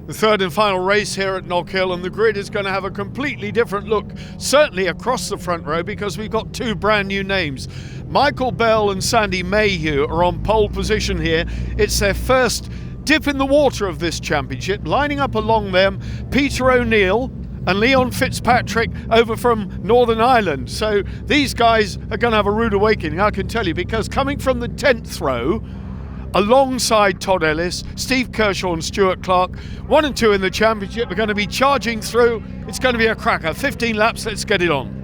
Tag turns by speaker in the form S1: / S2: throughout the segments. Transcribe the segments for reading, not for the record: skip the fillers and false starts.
S1: The third and final race here at Knockhill, and the grid is going to have a completely different look, certainly across the front row, because we've got two brand new names. Michael Bell and Sandy Mayhew are on pole position here. It's their first dip in the water of this championship. Lining up along them, Peter O'Neill and Leon Fitzpatrick over from Northern Ireland. So these guys are going to have a rude awakening, I can tell you, because coming from the 10th row, alongside Todd Ellis, Steve Kershaw and Stuart Clark, 1 and 2 in the championship, are going to be charging through. It's going to be a cracker. 15 laps, let's get it on.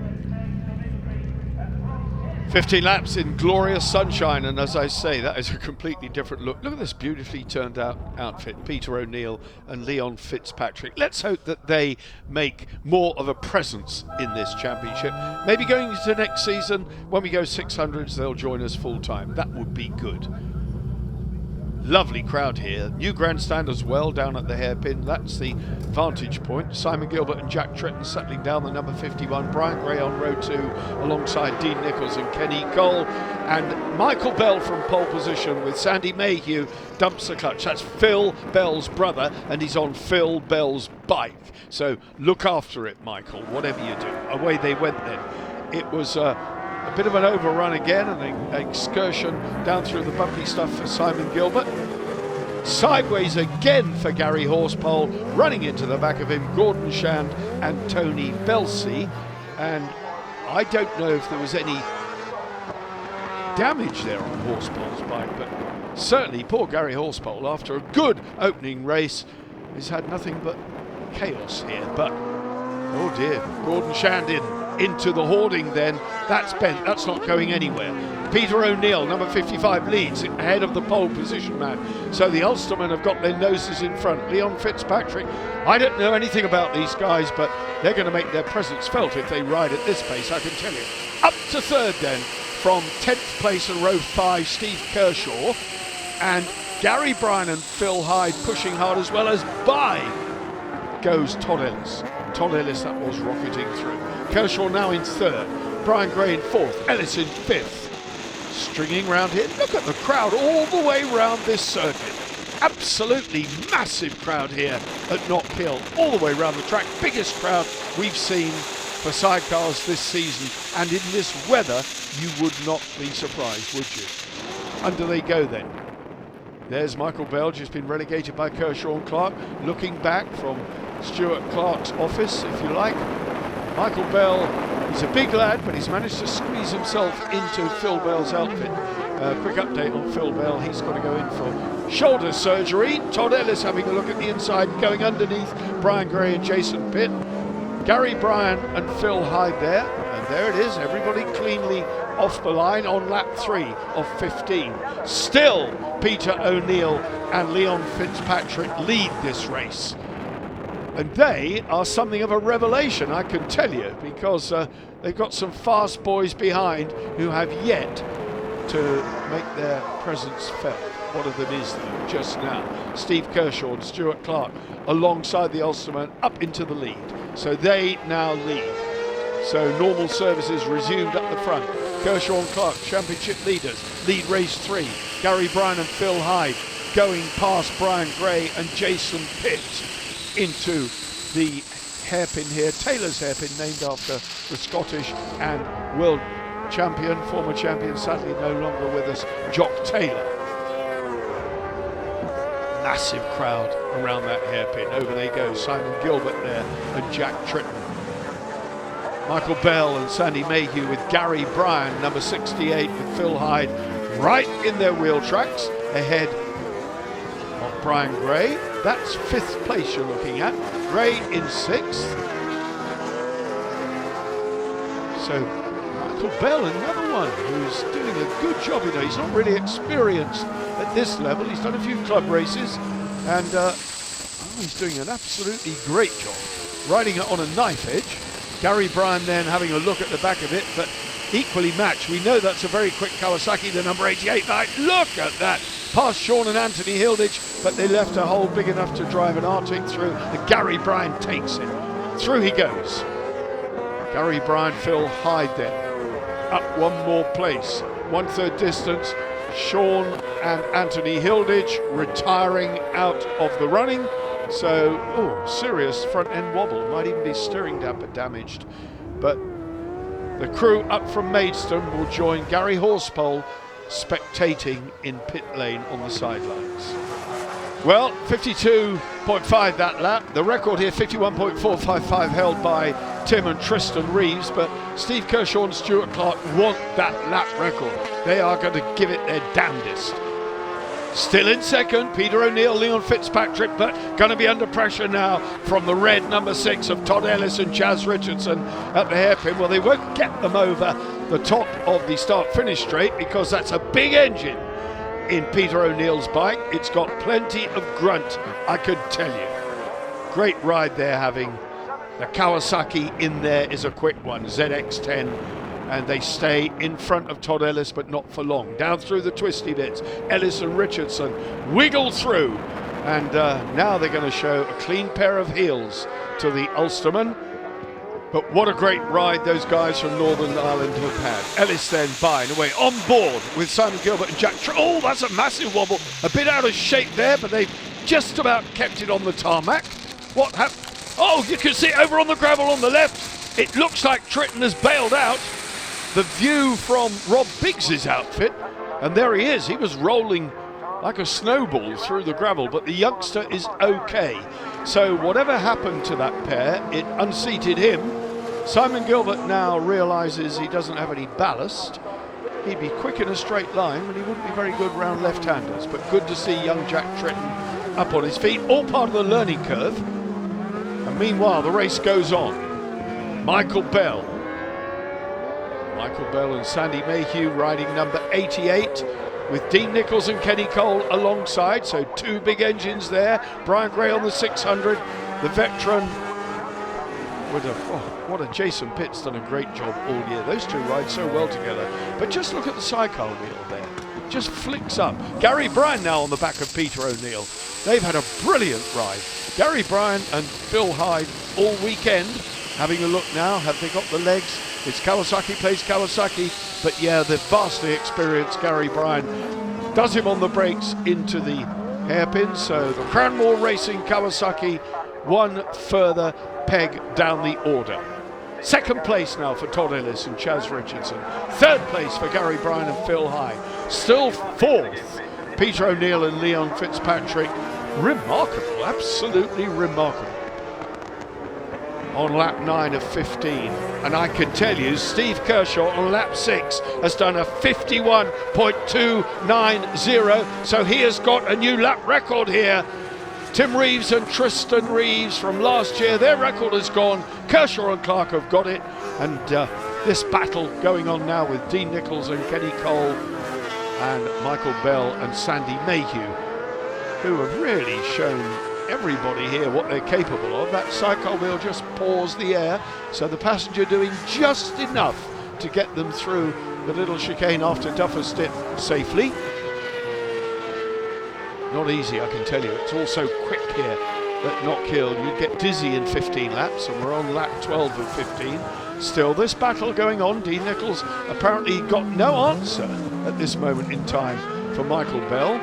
S1: 15 laps in glorious sunshine, and as I say, that is a completely different look. Look at this beautifully turned out outfit, Peter O'Neill and Leon Fitzpatrick. Let's hope that they make more of a presence in this championship. Maybe going into next season, when we go 600s, they'll join us full time. That would be good. Lovely crowd here. New grandstand as well down at the hairpin. That's the vantage point. Simon Gilbert and Jack Tritton settling down the number 51. Brian Gray on row 2 alongside Dean Nichols and Kenny Cole. And Michael Bell from pole position with Sandy Mayhew dumps the clutch. That's Phil Bell's brother, and he's on Phil Bell's bike. So look after it, Michael, whatever you do. Away they went then. It was a bit of an overrun again, and an excursion down through the bumpy stuff for Simon Gilbert. Sideways again for Gary Horsepole, running into the back of him, Gordon Shand and Tony Belsey. And I don't know if there was any damage there on Horsepole's bike, but certainly poor Gary Horsepole, after a good opening race, has had nothing but chaos here. But oh dear, Gordon Shand into the hoarding then. That's bent, that's not going anywhere. Peter O'Neill, number 55, leads ahead of the pole position man. So the Ulstermen have got their noses in front. Leon Fitzpatrick, I don't know anything about these guys, but they're going to make their presence felt if they ride at this pace, I can tell you. Up to third then, from 10th place in row 5, Steve Kershaw, and Gary Bryan and Phil Hyde pushing hard, as well as by goes Todd Ellis. Todd Ellis, that was rocketing through. Kershaw now in third, Brian Gray in fourth, Ellis in fifth. Stringing round here, look at the crowd all the way round this circuit. Absolutely massive crowd here at Knockhill, all the way round the track. Biggest crowd we've seen for sidecars this season, and in this weather you would not be surprised, would you? Under they go then. There's Michael Bell, just been relegated by Kershaw and Clark, looking back from Stuart Clark's office, if you like. Michael Bell, he's a big lad, but he's managed to squeeze himself into Phil Bell's outfit. Quick update on Phil Bell, he's got to go in for shoulder surgery. Todd Ellis having a look at the inside, going underneath Brian Gray and Jason Pitt. Gary Bryan and Phil Hyde there, and there it is, everybody cleanly off the line on lap 3 of 15. Still, Peter O'Neill and Leon Fitzpatrick lead this race. And they are something of a revelation, I can tell you, because they've got some fast boys behind who have yet to make their presence felt. One of them is, though, just now. Steve Kershaw and Stuart Clark alongside the Ulsterman up into the lead. So they now lead. So normal services resumed up the front. Kershaw and Clark, championship leaders, lead race 3. Gary Bryan and Phil Hyde going past Brian Gray and Jason Pitt into the hairpin here, Taylor's hairpin, named after the Scottish and world champion, former champion, sadly no longer with us, Jock Taylor. Massive crowd around that hairpin. Over they go, Simon Gilbert there and Jack Tritton. Michael Bell and Sandy Mayhew with Gary Bryan, number 68, with Phil Hyde right in their wheel tracks ahead of Brian Gray. That's 5th place you're looking at. Gray in 6th. So Michael Bell, another one who's doing a good job. You know, he's not really experienced at this level. He's done a few club races, and he's doing an absolutely great job riding it on a knife edge. Gary Bryan then having a look at the back of it, but equally matched. We know that's a very quick Kawasaki, the number 88 bike. Look at that. Past Sean and Anthony Hilditch, but they left a hole big enough to drive an Arctic through, and Gary Bryan takes it. Through he goes. Gary Bryan, Phil Hyde then. Up one more place. 1/3 distance. Sean and Anthony Hilditch retiring out of the running. So, oh, serious front end wobble. Might even be steering damper damaged. But the crew up from Maidstone will join Gary Horsepole spectating in pit lane on the sidelines. Well, 52.5 that lap. The record here, 51.455, held by Tim and Tristan Reeves. But Steve Kershaw and Stuart Clark want that lap record. They are going to give it their damnedest. Still in second, Peter O'Neill, Leon Fitzpatrick, but going to be under pressure now from the red number 6 of Todd Ellis and Chaz Richardson at the hairpin. Well, they won't get them over the top of the start-finish straight because that's a big engine in Peter O'Neill's bike. It's got plenty of grunt, I could tell you. Great ride there, having the Kawasaki in there is a quick one, ZX10. And they stay in front of Todd Ellis, but not for long. Down through the twisty bits, Ellis and Richardson wiggle through. And now they're going to show a clean pair of heels to the Ulsterman. But what a great ride those guys from Northern Ireland have had. Ellis then buying away on board with Simon Gilbert and Jack Oh, that's a massive wobble. A bit out of shape there, but they've just about kept it on the tarmac. What happened? Oh, you can see it over on the gravel on the left. It looks like Tritton has bailed out. The view from Rob Biggs' outfit, and there he is. He was rolling like a snowball through the gravel, but the youngster is okay. So whatever happened to that pair, it unseated him. Simon Gilbert now realises he doesn't have any ballast. He'd be quick in a straight line, but he wouldn't be very good round left-handers. But good to see young Jack Tritton up on his feet, all part of the learning curve. And meanwhile, the race goes on. Michael Bell and Sandy Mayhew riding number 88 with Dean Nichols and Kenny Cole alongside. So two big engines there. Brian Gray on the 600, the veteran. What a Jason Pitt's done a great job all year. Those two ride so well together. But just look at the sidecar wheel there. Just flicks up. Gary Bryan now on the back of Peter O'Neill. They've had a brilliant ride. Gary Bryan and Phil Hyde all weekend. Having a look now, have they got the legs? It's Kawasaki plays Kawasaki, but yeah, the vastly experienced Gary Bryan does him on the brakes into the hairpin. So the Cranmore Racing Kawasaki one further peg down the order. Second place now for Todd Ellis and Chaz Richardson. Third place for Gary Bryan and Phil Hyde. Still fourth, Peter O'Neill and Leon Fitzpatrick. Remarkable, absolutely remarkable. On lap 9 of 15, and I can tell you Steve Kershaw on lap 6 has done a 51.290, so he has got a new lap record here. Tim Reeves and Tristan Reeves from last year, their record has gone. Kershaw and Clark have got it, and this battle going on now with Dean Nichols and Kenny Cole and Michael Bell and Sandy Mayhew, who have really shown everybody here what they're capable of. That sidecar wheel just paws the air, so the passenger doing just enough to get them through the little chicane after Duffer's Dip safely. Not easy, I can tell you. It's all so quick here at Knockhill. You'd get dizzy in 15 laps, and we're on lap 12 of 15. Still, this battle going on. Dean Nichols apparently got no answer at this moment in time for Michael Bell.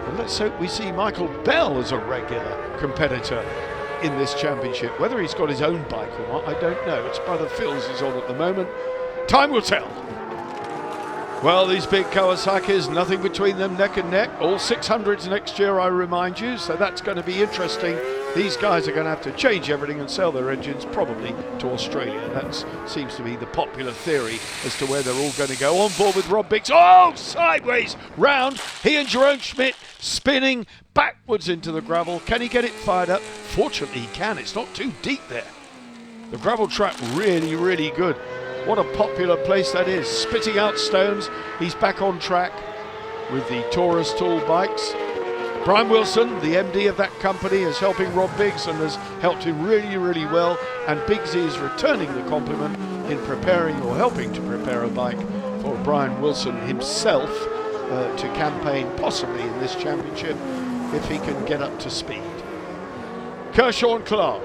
S1: And let's hope we see Michael Bell as a regular competitor in this championship. Whether he's got his own bike or not, I don't know. It's Brother Phil's is on at the moment. Time will tell. Well, these big Kawasaki's, nothing between them, neck and neck. All 600s next year, I remind you, so that's going to be interesting. These guys are going to have to change everything and sell their engines probably to Australia. That seems to be the popular theory as to where they're all going to go. On board with Rob Biggs. Oh, sideways round. He and Jerome Schmidt spinning backwards into the gravel. Can he get it fired up? Fortunately, he can. It's not too deep there. The gravel track really, really good. What a popular place that is. Spitting out stones. He's back on track with the Taurus Tool bikes. Brian Wilson, the MD of that company, is helping Rob Biggs and has helped him really, really well. And Biggs is returning the compliment in preparing or helping to prepare a bike for Brian Wilson himself to campaign possibly in this championship if he can get up to speed. Kershaw and Clark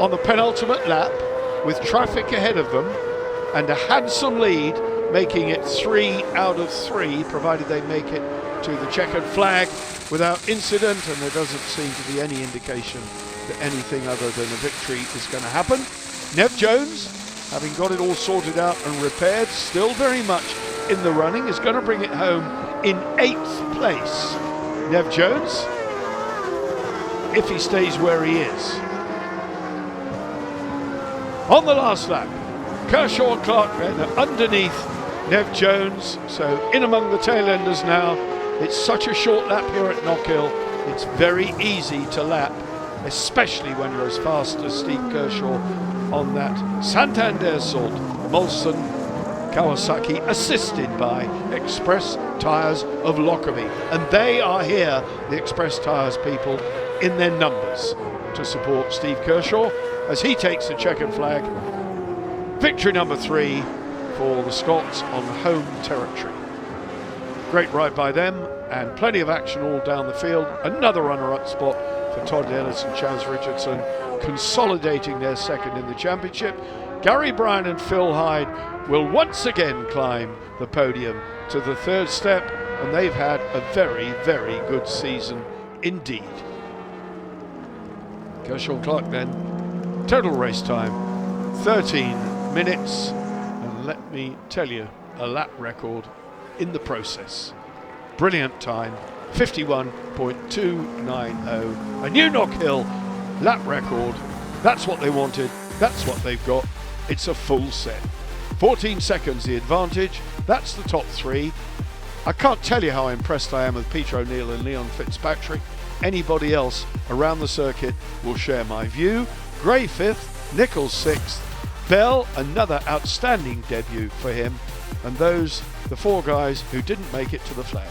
S1: on the penultimate lap with traffic ahead of them and a handsome lead making it 3 out of 3, provided they make it to the checkered flag without incident, and there doesn't seem to be any indication that anything other than a victory is going to happen. Nev Jones, having got it all sorted out and repaired, still very much in the running, is going to bring it home in 8th place. Nev Jones, if he stays where he is. On the last lap, Kershaw and Clark then underneath Nev Jones, so in among the tail enders now. It's such a short lap here at Knockhill, it's very easy to lap, especially when you're as fast as Steve Kershaw on that Santander salt Molson Kawasaki, assisted by Express Tyres of Lockerbie. And they are here, the Express Tyres people, in their numbers to support Steve Kershaw as he takes the checkered flag. Victory number 3 for the Scots on home territory. Great ride by them, and plenty of action all down the field. Another runner-up spot for Todd Ellis and Chaz Richardson, consolidating their second in the championship. Gary Bryan and Phil Hyde will once again climb the podium to the 3rd step, and they've had a very, very good season indeed. Kershaw and Clark then, total race time 13 minutes, and let me tell you, a lap record in the process. Brilliant time, 51.290. A new Knockhill lap record. That's what they wanted, that's what they've got. It's a full set. 14 seconds the advantage, that's the top 3. I can't tell you how impressed I am with Peter O'Neill and Leon Fitzpatrick. Anybody else around the circuit will share my view. Gray 5th, Nichols 6th, Bell, another outstanding debut for him, and those, the 4 guys who didn't make it to the flag.